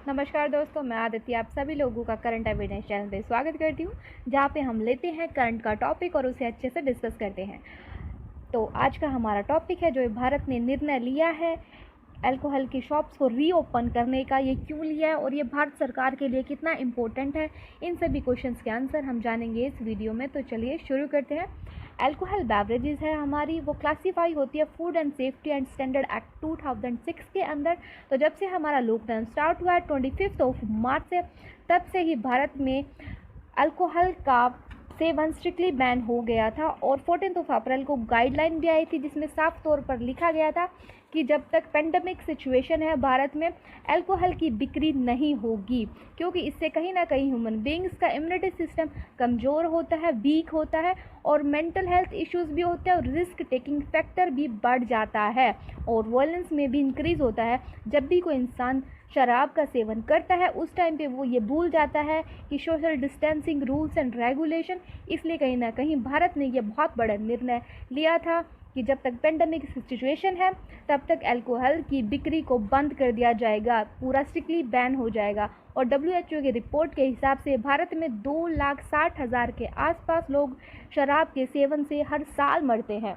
नमस्कार दोस्तों, मैं आदित्य आप सभी लोगों का करंट अवेयरनेस चैनल पे स्वागत करती हूँ, जहाँ पे हम लेते हैं करंट का टॉपिक और उसे अच्छे से डिस्कस करते हैं। तो आज का हमारा टॉपिक है जो भारत ने निर्णय लिया है अल्कोहल की शॉप्स को रीओपन करने का। ये क्यों लिया है और ये भारत सरकार के लिए कितना इम्पोर्टेंट है, इन सभी क्वेश्चंस के आंसर हम जानेंगे इस वीडियो में। तो चलिए शुरू करते हैं। अल्कोहल बेवरेजेस है हमारी, वो क्लासीफाई होती है food and safety and standard act 2006 के अंदर। तो जब से हमारा लॉकडाउन स्टार्ट हुआ है 25 मार्च से, तब से ही भारत में अल्कोहल का सेवन स्ट्रिक्टली बैन हो गया था और 14 अप्रैल को गाइडलाइन भी आई थी, जिसमें साफ तौर पर लिखा गया था कि जब तक पेंडेमिक सिचुएशन है भारत में अल्कोहल की बिक्री नहीं होगी, क्योंकि इससे कहीं ना कहीं ह्यूमन बींग्स का इम्यूनिटी सिस्टम कमज़ोर होता है, वीक होता है और मेंटल हेल्थ इश्यूज भी होते हैं और रिस्क टेकिंग फैक्टर भी बढ़ जाता है और वायलेंस में भी इंक्रीज होता है। जब भी कोई इंसान शराब का सेवन करता है उस टाइम पे वो ये भूल जाता है कि social distancing rules and regulation. इसलिए कहीं ना कहीं भारत ने यह बहुत बड़ा निर्णय लिया था कि जब तक पेंडेमिक सिचुएशन है तब तक अल्कोहल की बिक्री को बंद कर दिया जाएगा, पूरा स्ट्रिक्टली बैन हो जाएगा। और WHO की रिपोर्ट के हिसाब से भारत में 2,60,000 के आसपास लोग शराब के सेवन से हर साल मरते हैं।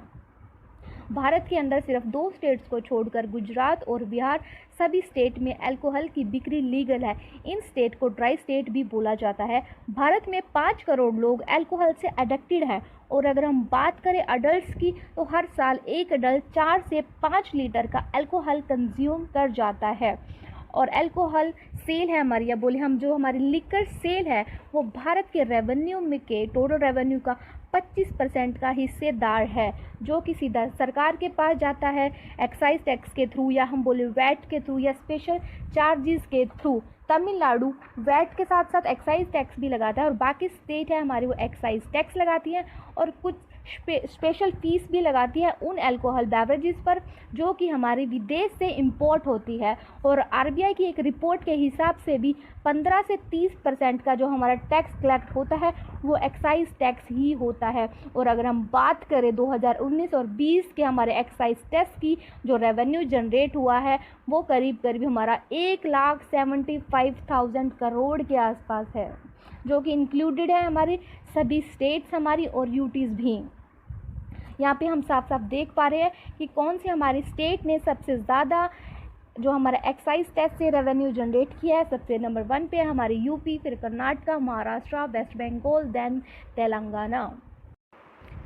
भारत के अंदर सिर्फ 2 स्टेट्स को छोड़कर गुजरात और बिहार, सभी स्टेट में अल्कोहल की बिक्री लीगल है। इन स्टेट को ड्राई स्टेट भी बोला जाता है। भारत में 5 करोड़ लोग अल्कोहल से एडिक्टेड हैं और अगर हम बात करें अडल्ट्स की, तो हर साल एक अडल्ट 4 से 5 लीटर का अल्कोहल कंज्यूम कर जाता है। और अल्कोहल सेल है हमारी, या बोले हम जो हमारी लिकर सेल है, वो भारत के रेवेन्यू में के टोटल रेवेन्यू का 25% का हिस्सेदार है, जो कि सीधा सरकार के पास जाता है एक्साइज टैक्स के थ्रू, या हम बोले वैट के थ्रू, या स्पेशल चार्जेस के थ्रू। तमिलनाडु वैट के साथ साथ एक्साइज टैक्स भी लगाता है और बाकी स्टेट है हमारी वो एक्साइज टैक्स लगाती हैं और कुछ स्पेशल फीस भी लगाती है उन अल्कोहल बेवरेजेस पर जो कि हमारे विदेश से इंपोर्ट होती है। और RBI की एक रिपोर्ट के हिसाब से भी 15 से 30% का जो हमारा टैक्स कलेक्ट होता है वो एक्साइज टैक्स ही होता है। और अगर हम बात करें 2019 और 20 के हमारे एक्साइज टैक्स की, जो रेवेन्यू जनरेट हुआ है वो करीब करीब हमारा 1,75,000 करोड़ के आसपास है, जो कि इंक्लूडेड है हमारे सभी स्टेट्स हमारी और यूटीज़ भी। यहाँ पे हम साफ साफ देख पा रहे हैं कि कौन सी हमारी स्टेट ने सबसे ज़्यादा जो हमारा एक्साइज टैक्स से रेवेन्यू जनरेट किया है। सबसे नंबर 1 पे है हमारी यूपी, फिर कर्नाटका, महाराष्ट्र, वेस्ट बंगाल, देन तेलंगाना।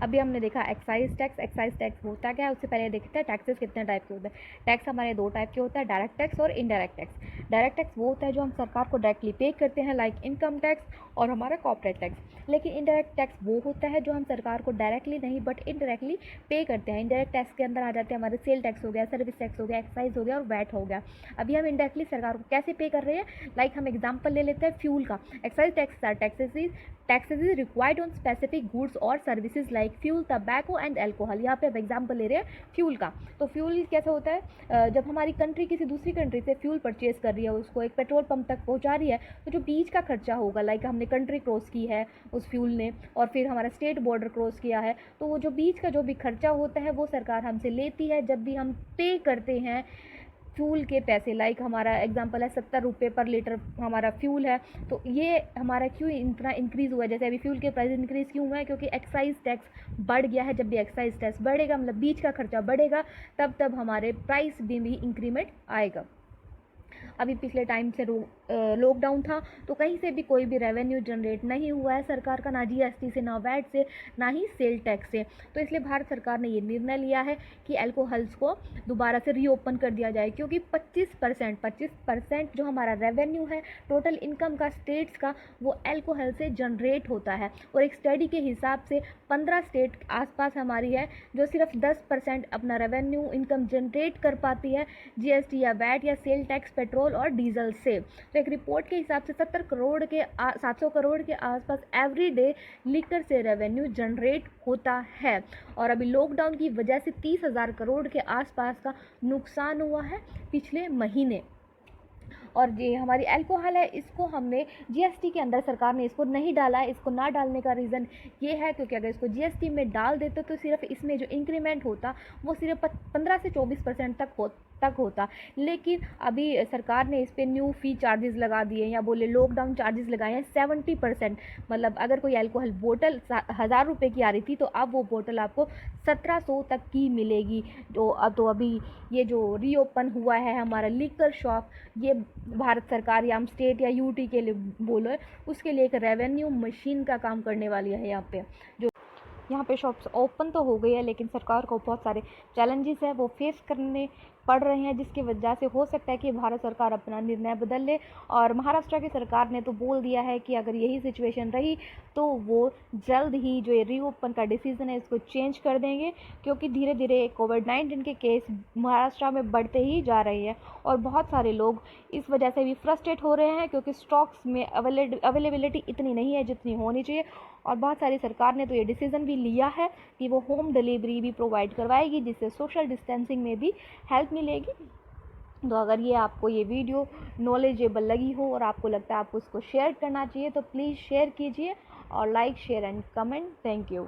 अभी हमने देखा एक्साइज टैक्स होता क्या है, उससे पहले देखते हैं टैक्सेस कितने टाइप के होते हैं। टैक्स हमारे 2 टाइप के होता है, डायरेक्ट टैक्स और इनडायरेक्ट टैक्स। डायरेक्ट टैक्स वो होता है जो हम सरकार को डायरेक्टली पे करते हैं, लाइक इनकम टैक्स और हमारा कॉर्पोरेट टैक्स। लेकिन इनडायरेक्ट टैक्स वो होता है जो हम सरकार को डायरेक्टली नहीं बट इनडायरेक्टली पे करते हैं। इनडायरेक्ट टैक्स के अंदर आ जाते हैं हमारे सेल टैक्स हो गया, सर्विस टैक्स हो गया, एक्साइज हो गया और वैट हो गया। अभी हम इनडायरेक्टली सरकार को कैसे पे कर रहे हैं, लाइक हम एग्जाम्पल ले लेते हैं फ्यूल का। Excise taxes is required on specific goods और services like fuel, tobacco and alcohol. यहाँ पे अब एग्जाम्पल ले रहे हैं फ्यूल का। तो फ्यूल कैसा होता है, जब हमारी कंट्री किसी दूसरी कंट्री से फ्यूल परचेज कर रही है, उसको एक पेट्रोल पंप तक पहुँचा रही है, तो जो बीच का खर्चा होगा, लाइक हमने कंट्री क्रॉस की है उस फ्यूल ने और फिर हमारा स्टेट बॉर्डर क्रॉस किया है, तो वो जो बीच का जो भी खर्चा होता है वो सरकार हमसे लेती है जब भी हम पे करते हैं फ्यूल के पैसे। लाइक हमारा एग्जांपल है 70 रुपये पर लीटर हमारा फ्यूल है। तो ये हमारा क्यों इतना इंक्रीज़ हुआ है, जैसे अभी फ्यूल के प्राइस इंक्रीज़ क्यों हुआ है, क्योंकि एक्साइज टैक्स बढ़ गया है। जब भी एक्साइज टैक्स बढ़ेगा मतलब बीच का खर्चा बढ़ेगा, तब हमारे प्राइस में भी इंक्रीमेंट आएगा। अभी पिछले टाइम से लॉकडाउन था तो कहीं से भी कोई भी रेवेन्यू जनरेट नहीं हुआ है सरकार का, ना GST से, ना वैट से, ना ही सेल टैक्स से। तो इसलिए भारत सरकार ने ये निर्णय लिया है कि अल्कोहल्स को दोबारा से रीओपन कर दिया जाए, क्योंकि 25% जो हमारा रेवेन्यू है टोटल इनकम का स्टेट्स का, वो अल्कोहल से जनरेट होता है। और एक स्टडी के हिसाब से 15 स्टेट आसपास हमारी है जो सिर्फ 10% अपना रेवेन्यू इनकम जनरेट कर पाती है GST या वैट या सेल टैक्स, पेट्रोल और डीजल से। तो एक रिपोर्ट के हिसाब से 700 करोड़ के आसपास एवरी डे लिकर से रेवेन्यू जनरेट होता है। और अभी लॉकडाउन की वजह से 30,000 करोड़ के आसपास का नुकसान हुआ है पिछले महीने। और ये हमारी अल्कोहल है, इसको हमने GST के अंदर सरकार ने इसको नहीं डाला है। इसको ना डालने का रीज़न ये है क्योंकि अगर इसको GST में डाल देते तो सिर्फ इसमें जो इंक्रीमेंट होता वो सिर्फ 15 से 24% तक तक होता, लेकिन अभी सरकार ने इस पे न्यू फ़ी चार्जेस लगा दिए या बोले लॉकडाउन चार्जेस लगाए हैं 70%। मतलब अगर कोई अल्कोहल बोतल 1000 रुपये की आ रही थी तो अब वो बोतल आपको 1700 तक की मिलेगी। तो अभी ये जो रीओपन हुआ है हमारा लीकर शॉप, ये भारत सरकार या हम स्टेट या यूटी के लिए बोलो, उसके लिए एक रेवेन्यू मशीन का काम करने वाली है। यहाँ पे शॉप्स ओपन तो हो गई है, लेकिन सरकार को बहुत सारे चैलेंजेस है वो फेस करने पड़ रहे हैं, जिसकी वजह से हो सकता है कि भारत सरकार अपना निर्णय बदल ले। और महाराष्ट्र की सरकार ने तो बोल दिया है कि अगर यही सिचुएशन रही तो वो जल्द ही जो ये रीओपन का डिसीज़न है इसको चेंज कर देंगे, क्योंकि धीरे धीरे कोविड-19 के केस महाराष्ट्र में बढ़ते ही जा रहे हैं और बहुत सारे लोग इस वजह से भी फ्रस्ट्रेट हो रहे हैं, क्योंकि स्टॉक्स में अवेलेबिलिटी इतनी नहीं है जितनी होनी चाहिए। और बहुत सारी सरकार ने तो ये डिसीज़न भी लिया है कि वो होम डिलीवरी भी प्रोवाइड करवाएगी, जिससे सोशल डिस्टेंसिंग में भी हेल्प मिलेगी। तो अगर ये आपको ये वीडियो नॉलेजेबल लगी हो और आपको लगता है आपको उसको शेयर करना चाहिए तो प्लीज़ शेयर कीजिए और like share and comment. Thank you.